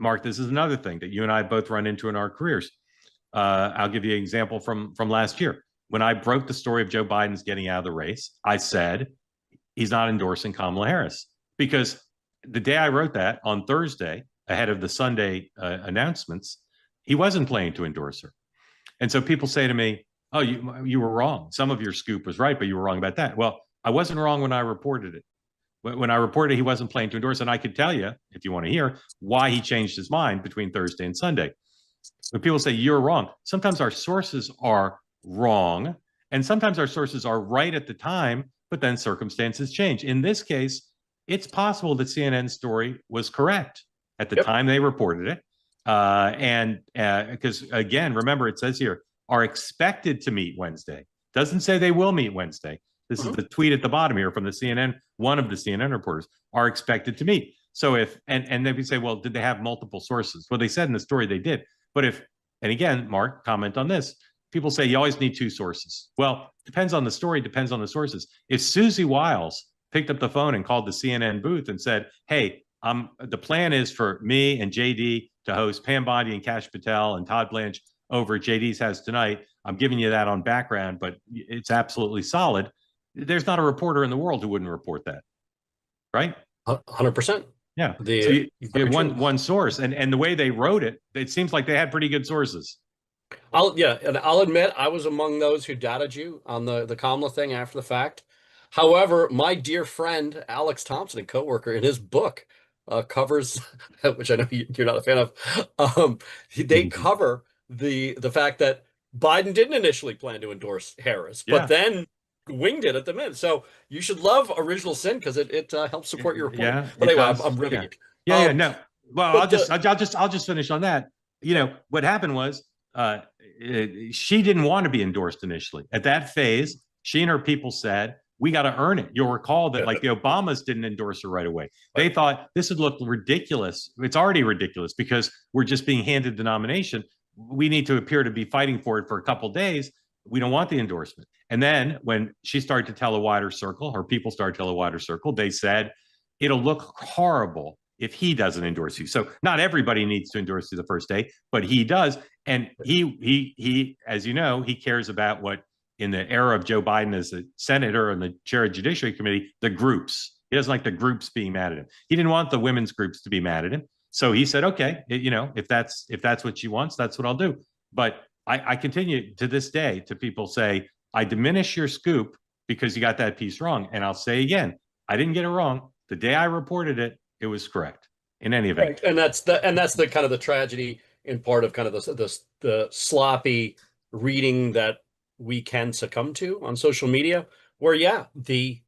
Mark, this is another thing that you and I both run into in our careers. I'll give you an example from last year. When I broke the story of Joe Biden's getting out of the race, I said he's not endorsing Kamala Harris, because the day I wrote that, on Thursday, ahead of the Sunday announcements, he wasn't planning to endorse her. And so people say to me, oh, you were wrong. Some of your scoop was right, but you were wrong about that. Well, I wasn't wrong when I reported it. When I reported he wasn't planning to endorse, and I could tell you, if you want to hear, why he changed his mind between Thursday and Sunday. When people say you're wrong, sometimes our sources are wrong, and sometimes our sources are right at the time, but then circumstances change. In this case, it's possible that CNN's story was correct at the time they reported it. And because, again, remember, it says here, are expected to meet Wednesday. Doesn't say they will meet Wednesday. This is the tweet at the bottom here from the CNN, one of the CNN reporters, are expected to meet. So if, and then we say, well, did they have multiple sources? Well, they said in the story they did. But if, and again, Mark, comment on this. People say you always need two sources. Well, depends on the story, depends on the sources. If Susie Wiles picked up the phone and called the CNN booth and said, hey, the plan is for me and JD to host Pam Bondi and Kash Patel and Todd Blanche over at JD's house tonight. I'm giving you that on background, but it's absolutely solid. There's not a reporter in the world who wouldn't report that, right? 100%. Yeah. So you get one source, and the way they wrote it, it seems like they had pretty good sources. And I'll admit I was among those who doubted you on the Kamala thing after the fact. However, my dear friend Alex Thompson, a coworker, in his book covers, which I know you're not a fan of, they cover the fact that Biden didn't initially plan to endorse Harris, but then winged it at the minute. So you should love Original Sin, because it helps support your report. Yeah, but anyway, I'm ribbing it. No. Well, I'll just finish on that. You know, what happened was she didn't want to be endorsed initially. At that phase, she and her people said, we got to earn it. You'll recall that like the Obamas didn't endorse her right away. They thought this would look ridiculous. It's already ridiculous because we're just being handed the nomination. We need to appear to be fighting for it for a couple of days. We don't want the endorsement. And then when she started to tell a wider circle, her people started to tell a wider circle, they said, it'll look horrible if he doesn't endorse you. So not everybody needs to endorse you the first day, but he does. And he, as you know, he cares about what, in the era of Joe Biden as a senator and the chair of Judiciary Committee, the groups. He doesn't like the groups being mad at him. He didn't want the women's groups to be mad at him. So he said, okay, you know, if that's what she wants, that's what I'll do. But I continue to this day to people say, I diminish your scoop because you got that piece wrong. And I'll say again, I didn't get it wrong. The day I reported it, it was correct in any event. Right. And that's the kind of the tragedy in part of kind of the sloppy reading that we can succumb to on social media, where the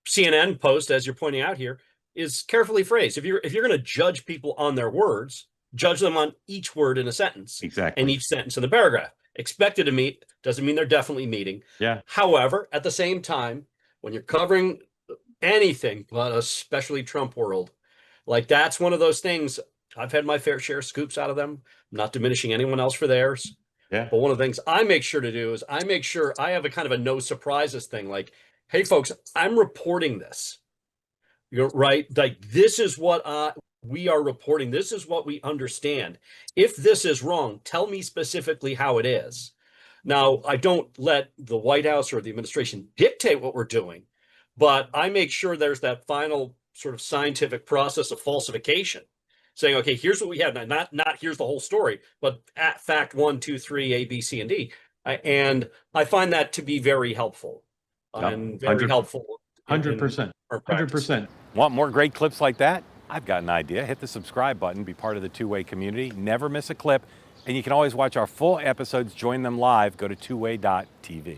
CNN post, as you're pointing out here, is carefully phrased. If you're going to judge people on their words, judge them on each word in a sentence, exactly, and each sentence in the paragraph. Expected to meet doesn't mean they're definitely meeting. Yeah. However, at the same time, when you're covering anything, but especially Trump world, like that's one of those things. I've had my fair share of scoops out of them. I'm not diminishing anyone else for theirs. Yeah. But one of the things I make sure to do is I make sure I have a kind of a no surprises thing. Like, hey, folks, I'm reporting this. You're right. Like, this is what we are reporting. This is what we understand. If this is wrong, tell me specifically how it is. Now, I don't let the White House or the administration dictate what we're doing, but I make sure there's that final sort of scientific process of falsification, saying, okay, here's what we have. Now, not here's the whole story, but at fact 1, 2, 3, A, B, C, and D. And I find that to be very helpful. And very helpful. 100%. 100%. Want more great clips like that? I've got an idea. Hit the subscribe button, be part of the Two-Way community, never miss a clip. And you can always watch our full episodes, join them live, go to twoway.tv.